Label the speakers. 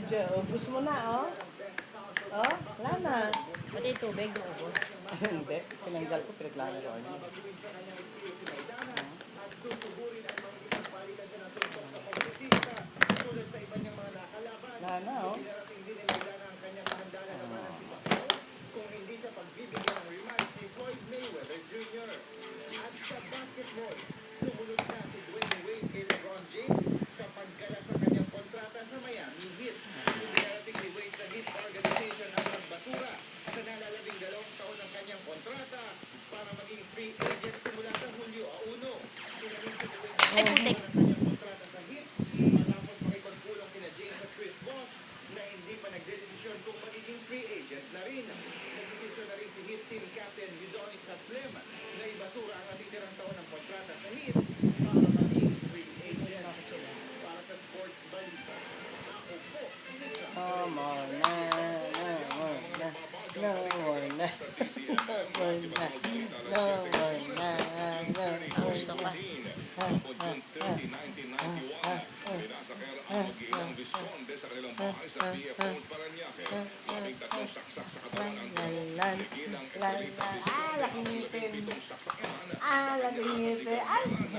Speaker 1: Siya, ubus mo na, oh. Oh, wala na.
Speaker 2: Pati yung tubig, naubos.
Speaker 1: Hindi, tinanggal ko, pinaglano ko. Wala na, oh.
Speaker 3: Kung hindi siya pagbibigyan ng rematch ni Floyd Mayweather Jr. At sa basketball, sumunod na si Dwayne Wade kay LeBron James sa paggalas sa kanyang kontrata sa Miami Heat. Pinarating ni Wade sa Heat Organization ang nagbasura sa nalalabing 2 taon ng kanyang kontrata para maging free agent simula sa Hulyo 1. Pinarin si Wade
Speaker 2: Ay, putik.
Speaker 3: ang kanyang kontrata sa Heat matapos makipagpulong kina James at Chris Bosh na hindi pa nagdedesisyon kung magiging free agent na rin. Nagdesisyon na rin si Heat team captain Udonis Haslem na ibasura ang natitirang taon ng kontrata sa Heat para maging free agent. Para sa sports balita, ako po,
Speaker 1: No more na, no more na, no more na, no more na, no more na, no more
Speaker 2: Gusto
Speaker 1: na.
Speaker 2: ka.
Speaker 4: Tapos June 30, 1991, pinasakay ang mag-ilang Visconde sa kanilang bahay sa PF Road, Parañaque. Labing 3 saksak sa katawan ang
Speaker 1: Lan,
Speaker 4: Gilang
Speaker 1: lan,
Speaker 4: Estelita
Speaker 1: lan. Ah, laking
Speaker 4: Visconde,
Speaker 1: ngipin.
Speaker 4: 7 saksak naman.
Speaker 1: Ah, laking ngipin. Ay!